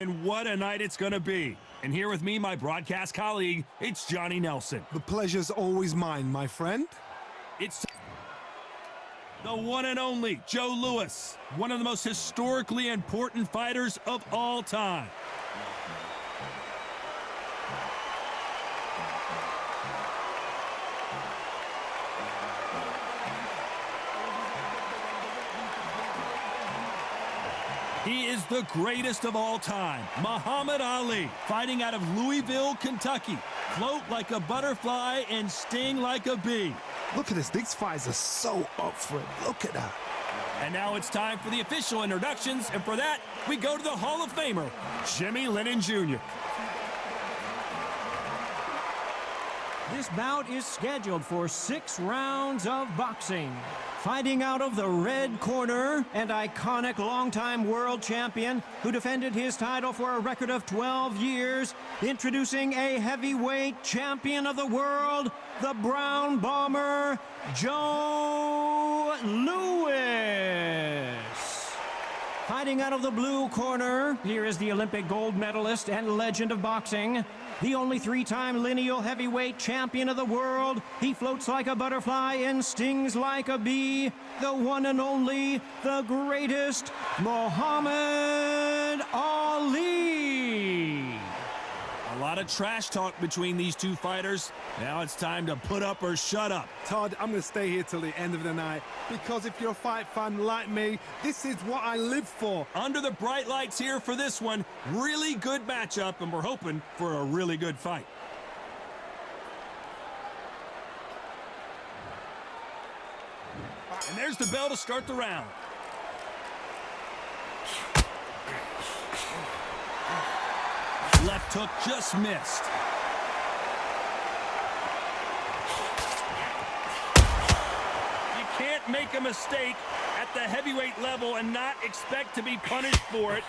And what a night it's going to be. And here with me, my broadcast colleague, it's Johnny Nelson. The pleasure's always mine, my friend. It's the one and only Joe Louis, one of the most historically important fighters of all time. He is the greatest of all time, Muhammad Ali, fighting out of Louisville, Kentucky. Float like a butterfly and sting like a bee. Look at this. These fights are so up for it. Look at that. And now it's time for the official introductions, and for that, we go to the Hall of Famer, Jimmy Lennon Jr. This bout is scheduled for 6 rounds of boxing. Fighting out of the red corner, and iconic longtime world champion who defended his title for a record of 12 years, introducing a heavyweight champion of the world, the Brown Bomber, Joe Louis. Fighting out of the blue corner, here is the Olympic gold medalist and legend of boxing, the only 3-time lineal heavyweight champion of the world. He floats like a butterfly and stings like a bee. The one and only, the greatest, Muhammad Ali. A lot of trash talk between these two fighters. Now it's time to put up or shut up. Todd, I'm going to stay here till the end of the night because if you're a fight fan like me, this is what I live for. Under the bright lights here for this one, really good matchup, and we're hoping for a really good fight. And there's the bell to start the round. Left hook just missed. You can't make a mistake at the heavyweight level and not expect to be punished for it.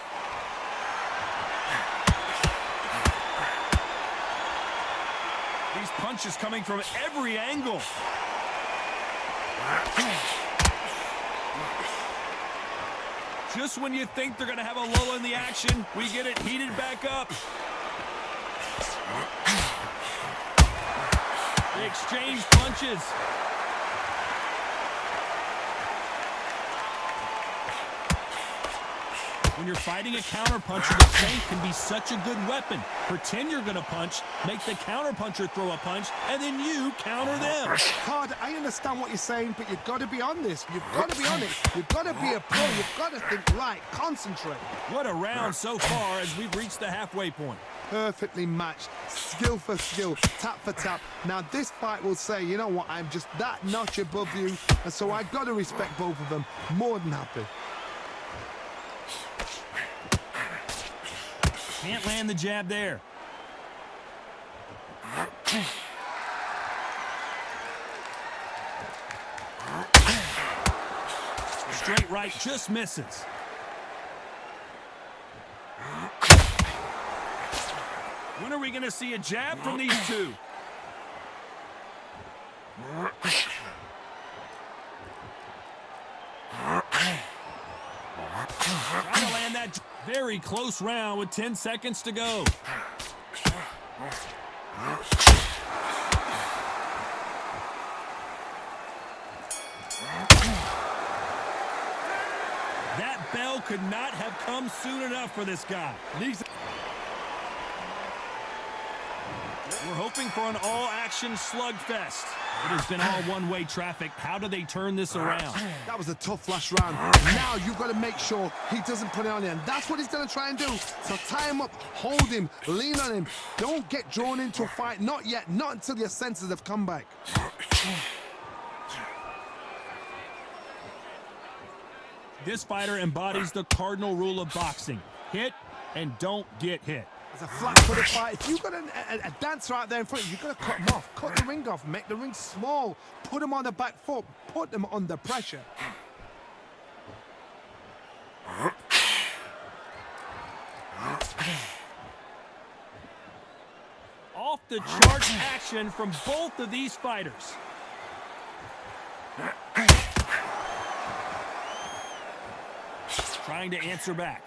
These punches coming from every angle. Just when you think they're going to have a lull in the action, we get it heated back up. They exchange punches. When you're fighting a counterpuncher, the feint can be such a good weapon. Pretend you're going to punch, make the counterpuncher throw a punch, and then you counter them. Todd, I understand what you're saying, but you've got to be on this. You've got to be on it. You've got to be a pro. You've got to think right. Concentrate. What a round so far as we've reached the halfway point. Perfectly matched, skill for skill, tap for tap. Now this fight will say, you know what, I'm just that notch above you, and so I've got to respect both of them. More than happy. Can't land the jab there. Straight right just misses. When are we going to see a jab from these two? Trying to land that very close round with 10 seconds to go. That bell could not have come soon enough for this guy. We're hoping for an all-action slugfest. It has been all one-way traffic. How do they turn this around? That was a tough last round. Now you've got to make sure he doesn't put it on you, and that's what he's going to try and do. So tie him up, hold him, lean on him. Don't get drawn into a fight. Not yet. Not until your senses have come back. This fighter embodies the cardinal rule of boxing. Hit and don't get hit. It's a flat-footed fight. If you've got a dancer out there in front of you, you've got to cut him off. Cut the ring off. Make the ring small. Put him on the back foot. Put him under pressure. Off the charts action from both of these fighters. Trying to answer back.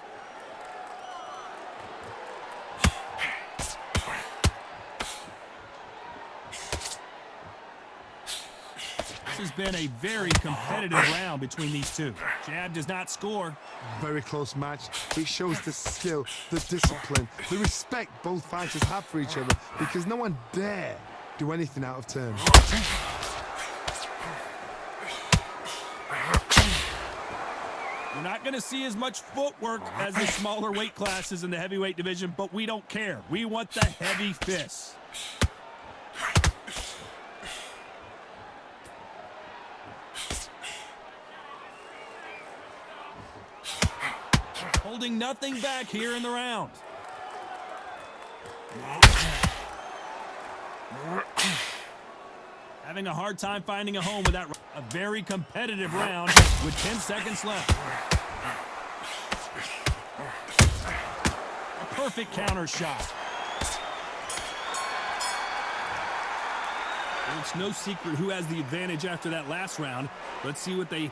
has been a very competitive round between these two. Jab does not score. Very close match. It shows the skill, the discipline, the respect both fighters have for each other because no one dare do anything out of turn. You're not going to see as much footwork as the smaller weight classes in the heavyweight division, but we don't care. We want the heavy fists. Holding nothing back here in the round. Having a hard time finding a home with that. A very competitive round with 10 seconds left. A perfect counter shot. Well, it's no secret who has the advantage after that last round. Let's see what they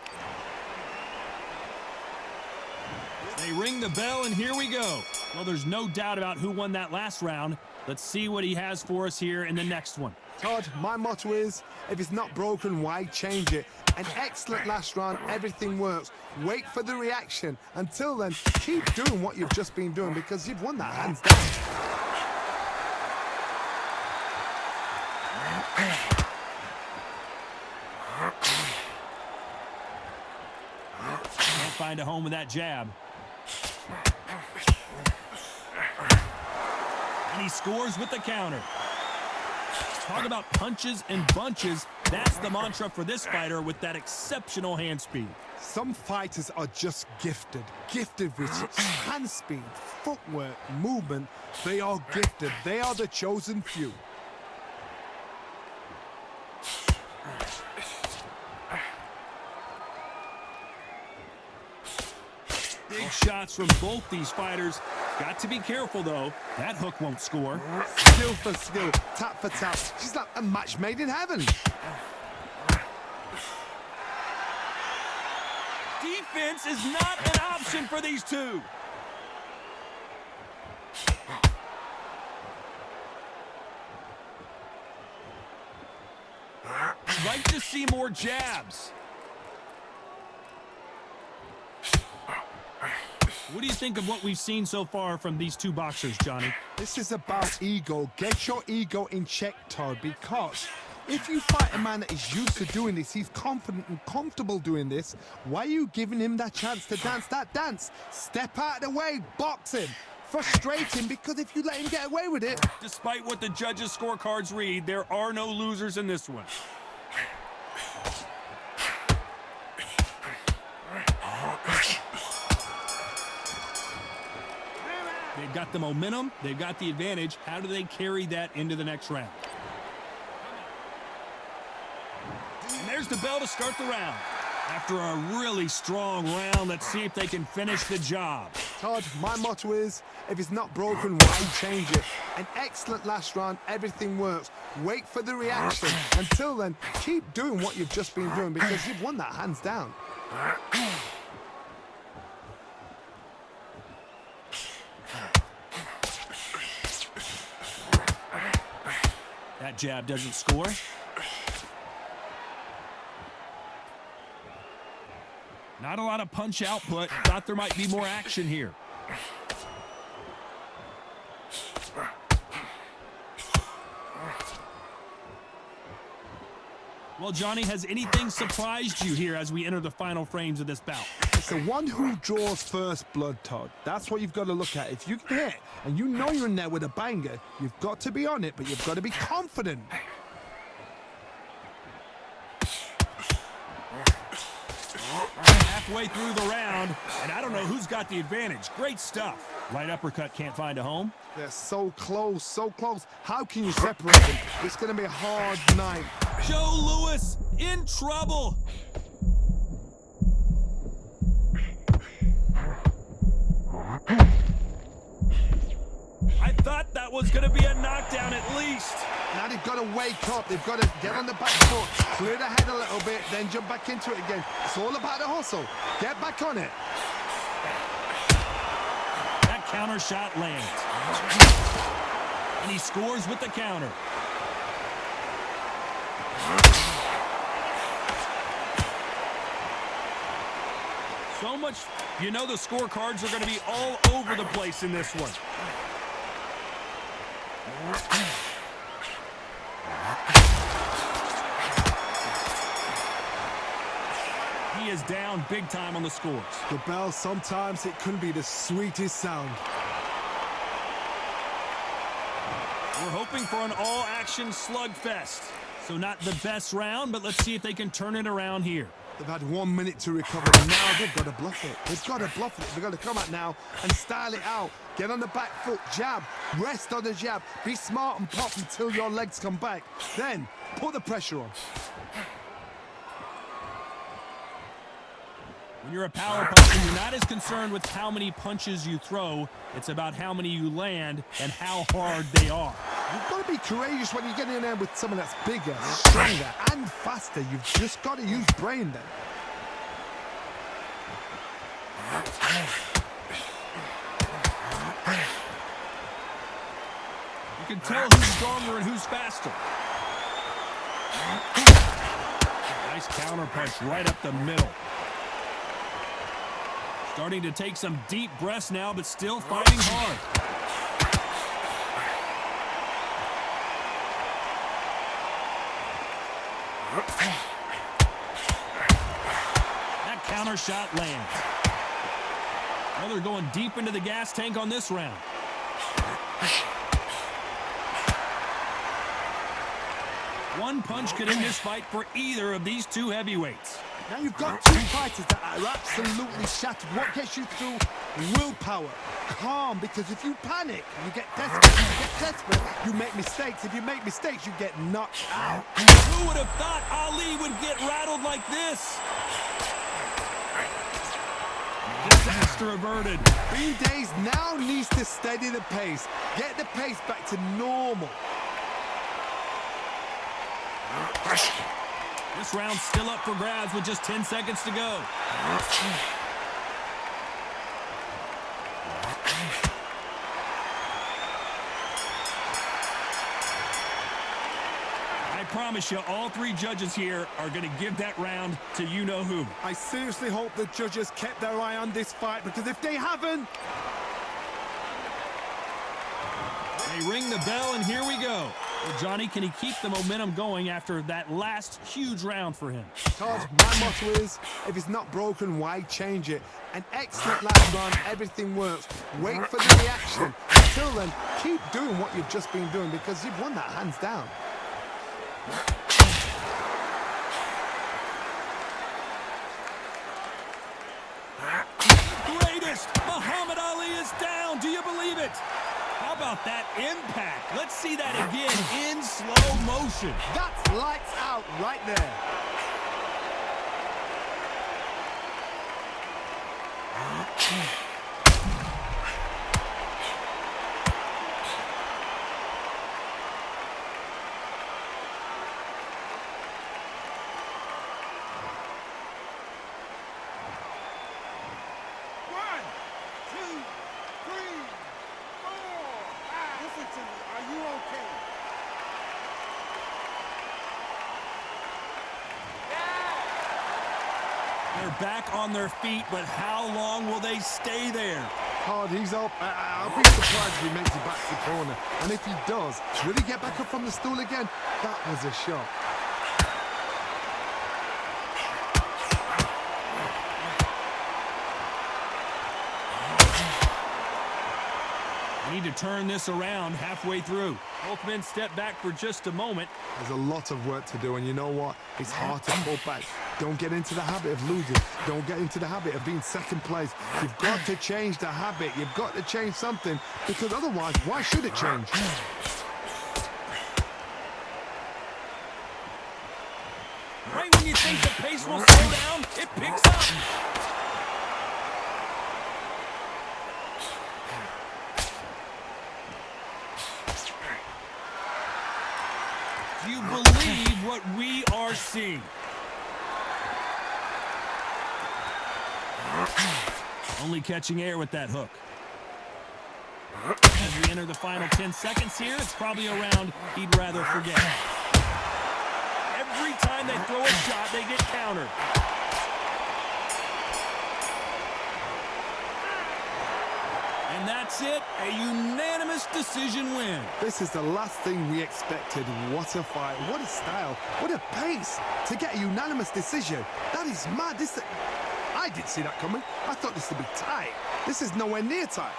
ring the bell, and here we go. Well, there's no doubt about who won that last round. Let's see what he has for us here in the next one. Todd, my motto is, if it's not broken, why change it? An excellent last round, everything works. Wait for the reaction. Until then, keep doing what you've just been doing because you've won that hands down. Can't find a home with that jab. And he scores with the counter. Talk about punches and bunches. That's the mantra for this fighter with that exceptional hand speed. Some fighters are just gifted. Gifted with hand speed, footwork, movement. They are gifted. They are the chosen few. Big shots from both these fighters. Got to be careful, though. That hook won't score. Skill for skill, tap for tap. She's like a match made in heaven. Defense is not an option for these two. Like to see more jabs. What do you think of what we've seen so far from these two boxers, Johnny? This is about ego. Get your ego in check, Todd, because if you fight a man that is used to doing this, he's confident and comfortable doing this, why are you giving him that chance to dance that dance? Step out of the way, box him. Frustrate him, because if you let him get away with it... Despite what the judges' scorecards read, there are no losers in this one. They've got the momentum, they've got the advantage. How do they carry that into the next round? And there's the bell to start the round. After a really strong round, let's see if they can finish the job. Todd, my motto is, if it's not broken, why change it? An excellent last round, everything works. Wait for the reaction. Until then, keep doing what you've just been doing because you've won that hands down. That jab doesn't score. Not a lot of punch output. Thought there might be more action here. Well, Johnny, has anything surprised you here as we enter the final frames of this bout? It's the one who draws first blood, Todd. That's what you've got to look at. If you can hit and you know you're in there with a banger, you've got to be on it, but you've got to be confident. Halfway through the round, and I don't know who's got the advantage. Great stuff. Right uppercut can't find a home. They're so close, so close. How can you separate them? It's going to be a hard night. Joe Louis in trouble. I thought that was going to be a knockdown at least. Now they've got to wake up. They've got to get on the back foot, clear the head a little bit, then jump back into it again. It's all about the hustle. Get back on it. That counter shot lands. And he scores with the counter. So much, you know the scorecards are going to be all over the place in this one. He is down big time on the scores. The bell, sometimes it can be the sweetest sound. We're hoping for an all-action slugfest. So not the best round, but let's see if they can turn it around here. They've had 1 minute to recover. Now they've got to bluff it. They've got to bluff it. They've got to come out now and style it out. Get on the back foot, jab, rest on the jab. Be smart and pop until your legs come back. Then put the pressure on. When you're a power puncher, you're not as concerned with how many punches you throw. It's about how many you land and how hard they are. You've got to be courageous when you get in there with someone that's bigger, stronger, and faster. You've just got to use brain then. You can tell who's stronger and who's faster. Nice counter punch right up the middle. Starting to take some deep breaths now, but still fighting hard. That counter shot lands. Now they're going deep into the gas tank on this round. One punch could end this fight for either of these two heavyweights. Now you've got two fighters that are absolutely shattered. What gets you through? Willpower. Calm, because if you panic, you get desperate. If you get desperate, you make mistakes. If you make mistakes, you get knocked out. Who would have thought Ali would get rattled like this? Disaster averted. Green Days now needs to steady the pace. Get the pace back to normal. This round's still up for grabs with just 10 seconds to go. I promise you, all three judges here are going to give that round to you-know-who. I seriously hope the judges kept their eye on this fight, because if they haven't... They ring the bell, and here we go. Well, Johnny, can he keep the momentum going after that last huge round for him? Todd, my motto is, if it's not broken, why change it? An excellent last round, everything works. Wait for the reaction. Until then, keep doing what you've just been doing, because you've won that hands down. Greatest! Muhammad Ali is down! Do you believe it? How about that impact? Let's see that again in slow motion. That's lights out right there. They're back on their feet, but how long will they stay there? Hard, he's up. I'll be surprised if he makes it back to the corner. And if he does, will he get back up from the stool again? That was a shot. They need to turn this around halfway through. Both men step back for just a moment. There's a lot of work to do, and you know what? It's hard to pull back. Don't get into the habit of losing. Don't get into the habit of being second place. You've got to change the habit. You've got to change something, because otherwise, why should it change? Right when you think the pace will slow down, it picks up. Do you believe what we are seeing? Only catching air with that hook. As we enter the final 10 seconds here, it's probably a round he'd rather forget. Every time they throw a shot, they get countered. And that's it, a unanimous decision win. This is the last thing we expected. What a fight, what a style, what a pace to get a unanimous decision. That is mad. I didn't see that coming. I thought this would be tight. This is nowhere near tight.